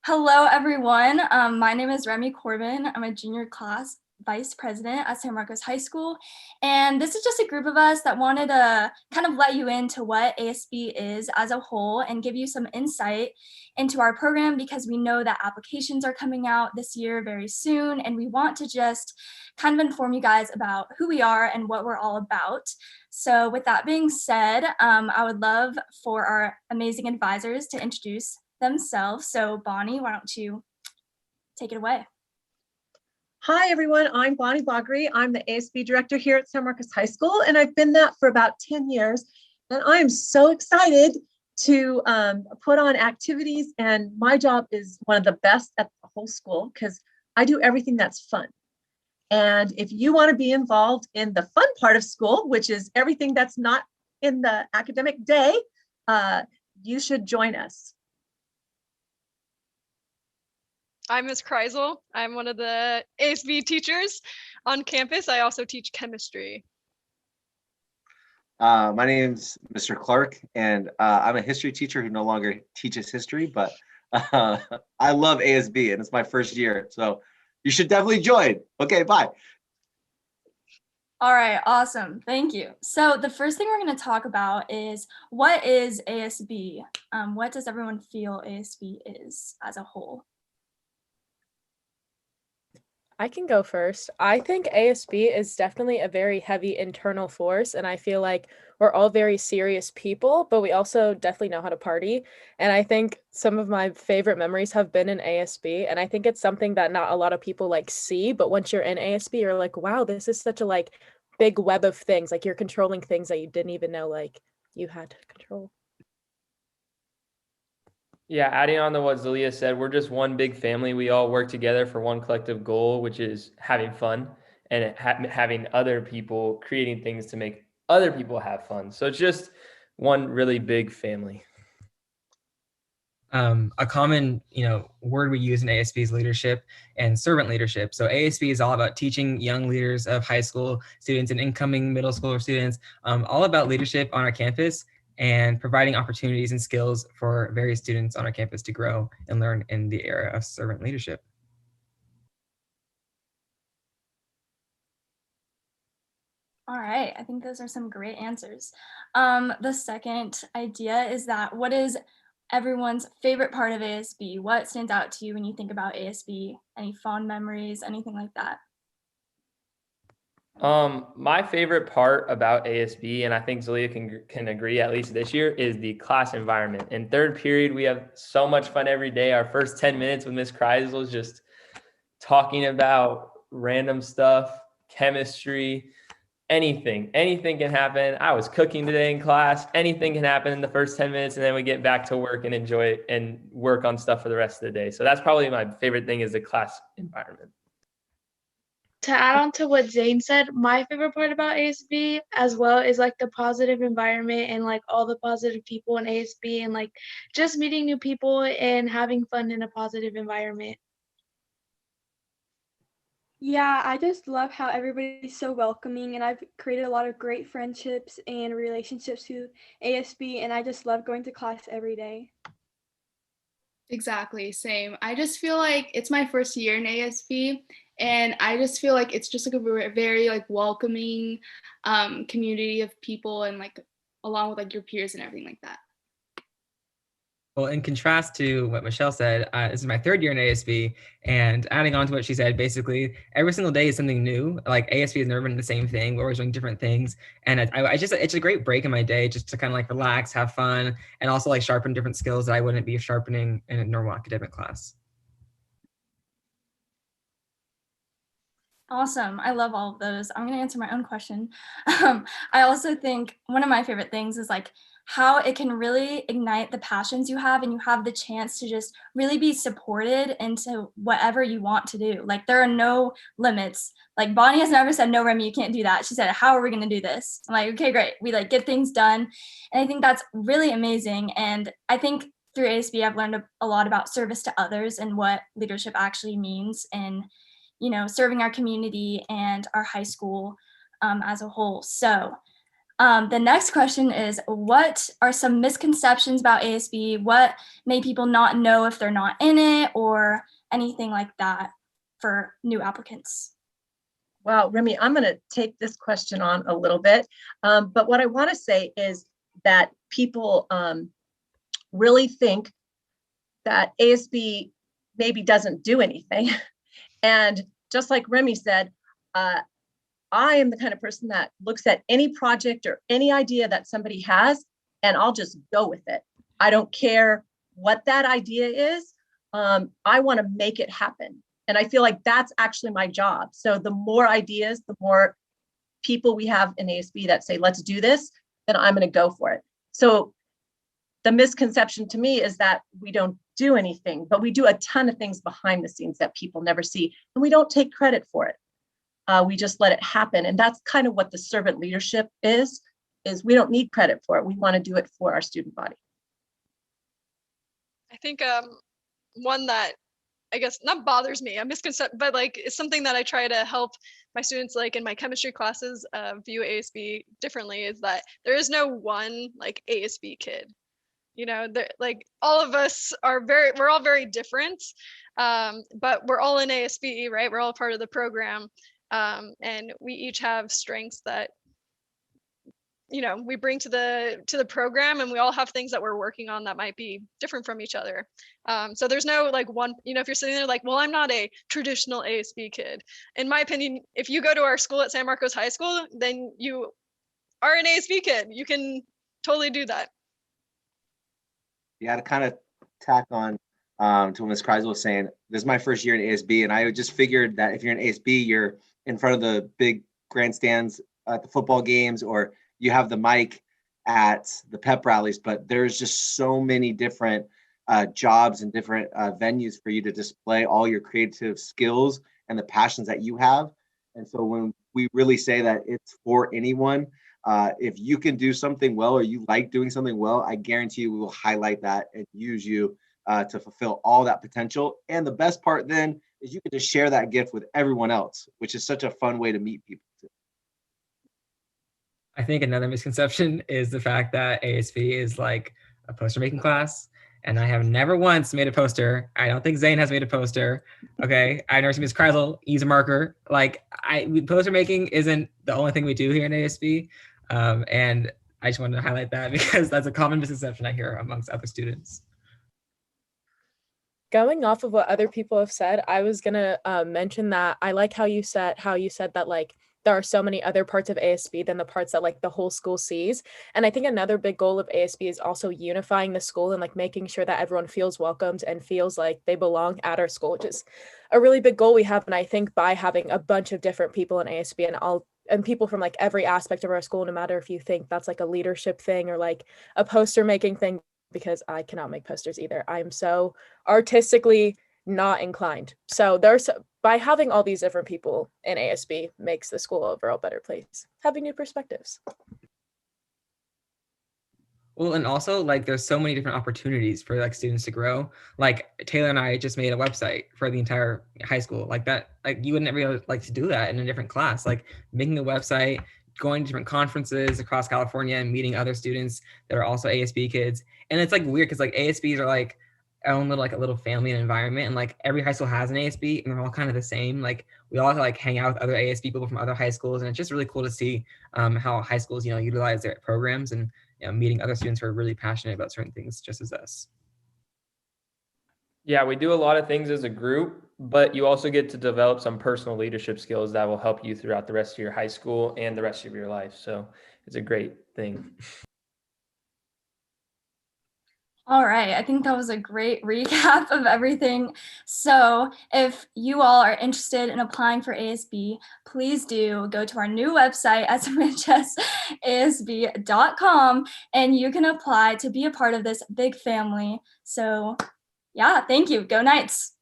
Hello, everyone. My name is Remy Corbin. I'm a junior class vice president at San Marcos High School. And this is just a group of us that wanted to kind of let you into what ASB is as a whole and give you some insight into our program because we know that applications are coming out this year very soon. And we want to just kind of inform you guys about who we are and what we're all about. So with that being said, I would love for our amazing advisors to introduce themselves. So Bonnie, why don't you take it away? Hi, everyone. I'm Bonnie Bogri. I'm the ASB director here at San Marcos High School, and I've been that for about 10 years. And I am so excited to put on activities, and my job is one of the best at the whole school because I do everything that's fun. And if you want to be involved in the fun part of school, which is everything that's not in the academic day, you should join us. I'm Ms. Kreisel. I'm one of the ASB teachers on campus. I also teach chemistry. My name's Mr. Clark, and I'm a history teacher who no longer teaches history, but I love ASB, and it's my first year, so you should definitely join. Okay, bye. All right, awesome. Thank you. So the first thing we're going to talk about is what is ASB? What does everyone feel ASB is as a whole? I can go first. I think ASB is definitely a very heavy internal force, and I feel like we're all very serious people, but we also definitely know how to party. And I think some of my favorite memories have been in ASB, and I think it's something that not a lot of people see, but once you're in ASB, you're like, wow, this is such a big web of things. Like you're controlling things that you didn't even know you had to control. Yeah, adding on to what Zalia said, we're just one big family. We all work together for one collective goal, which is having fun and having other people creating things to make other people have fun. So it's just one really big family. A common, word we use in ASB is leadership and servant leadership. So ASB is all about teaching young leaders of high school students and incoming middle school students, all about leadership on our campus and providing opportunities and skills for various students on our campus to grow and learn in the era of servant leadership. All right, I think those are some great answers. The second idea is that what is everyone's favorite part of ASB? What stands out to you when you think about ASB? Any fond memories, anything like that? My favorite part about ASB, and I think Zalia can agree at least this year, is the class environment. In third period, we have so much fun every day. Our first 10 minutes with Ms. Kreisel is just talking about random stuff, chemistry, anything can happen. I was cooking today in class. Anything can happen in the first 10 minutes, and then we get back to work and enjoy it and work on stuff for the rest of the day. So that's probably my favorite thing is the class environment. To add on to what Zane said, my favorite part about ASB as well is the positive environment and all the positive people in ASB and just meeting new people and having fun in a positive environment. Yeah, I just love how everybody's so welcoming, and I've created a lot of great friendships and relationships through ASB, and I just love going to class every day. Exactly, same. I just feel like it's my first year in ASB, and I just feel like it's just a very welcoming community of people, and along with your peers and everything like that. Well, in contrast to what Michelle said, this is my third year in ASB, and adding on to what she said, basically every single day is something new. ASB has never been the same thing. We're always doing different things, and it's a great break in my day just to kind of relax, have fun, and also sharpen different skills that I wouldn't be sharpening in a normal academic class. Awesome. I love all of those. I'm going to answer my own question. I also think one of my favorite things is how it can really ignite the passions you have, and you have the chance to just really be supported into whatever you want to do. There are no limits. Bonnie has never said, no, Remy, you can't do that. She said, how are we going to do this? I'm like, okay, great. We get things done. And I think that's really amazing. And I think through ASB, I've learned a lot about service to others and what leadership actually means in serving our community and our high school as a whole. So The next question is, what are some misconceptions about ASB? What may people not know if they're not in it, or anything like that for new applicants? Wow, Remy, I'm going to take this question on a little bit. But what I want to say is that people really think that ASB maybe doesn't do anything. And just like Remy said, I am the kind of person that looks at any project or any idea that somebody has, and I'll just go with it. I don't care what that idea is. I want to make it happen. And I feel like that's actually my job. So the more ideas, the more people we have in ASB that say, let's do this, then I'm going to go for it. So the misconception to me is that we don't do anything, but we do a ton of things behind the scenes that people never see, and we don't take credit for it. We just let it happen. And that's kind of what the servant leadership is we don't need credit for it. We want to do it for our student body. I think one that I guess not bothers me, a misconception, but like it's something that I try to help my students, like in my chemistry classes, view ASB differently, is that there is no one like ASB kid. You know, like all of us are we're all very different, but we're all in ASB, right? We're all part of the program, and we each have strengths that, you know, we bring to the program, and we all have things that we're working on that might be different from each other. So there's no like one, you know, if you're sitting there like, well, I'm not a traditional ASB kid. In my opinion, if you go to our school at San Marcos High School, then you are an ASB kid. You can totally do that. Yeah, to kind of tack on to what Ms. Kreisel was saying, this is my first year in ASB, and I just figured that if you're in ASB, you're in front of the big grandstands at the football games, or you have the mic at the pep rallies, but there's just so many different jobs and different venues for you to display all your creative skills and the passions that you have. And so when we really say that it's for anyone, if you can do something well, or you like doing something well, I guarantee you we will highlight that and use you to fulfill all that potential. And the best part then is you can just share that gift with everyone else, which is such a fun way to meet people too. I think another misconception is the fact that ASB is like a poster making class. And I have never once made a poster. I don't think Zane has made a poster. Okay. I've never seen Ms. Kreisel use a marker. Like poster making isn't the only thing we do here in ASB. And I just wanted to highlight that because that's a common misconception I hear amongst other students. Going off of what other people have said, I was gonna mention that I like how you said that like there are so many other parts of ASB than the parts that like the whole school sees. And I think another big goal of ASB is also unifying the school and like making sure that everyone feels welcomed and feels like they belong at our school, which is a really big goal we have. And I think by having a bunch of different people in ASB and people from like every aspect of our school, no matter if you think that's like a leadership thing or like a poster making thing, because I cannot make posters either. I'm so artistically not inclined. So by having all these different people in ASB makes the school overall better place, having new perspectives. Well, and also like there's so many different opportunities for like students to grow. Like Taylor and I just made a website for the entire high school. Like that, like you wouldn't ever like to do that in a different class. Like making a website, going to different conferences across California and meeting other students that are also ASB kids. And it's like weird because like ASBs are like our own little like a little family and environment, and like every high school has an ASB and they're all kind of the same. Like we all like hang out with other ASB people from other high schools, and it's just really cool to see how high schools utilize their programs and meeting other students who are really passionate about certain things just as us. Yeah, we do a lot of things as a group, but you also get to develop some personal leadership skills that will help you throughout the rest of your high school and the rest of your life. So it's a great thing. All right, I think that was a great recap of everything. So if you all are interested in applying for ASB, please do go to our new website, SMHS ASB.com, and you can apply to be a part of this big family. So yeah, thank you. Go Knights.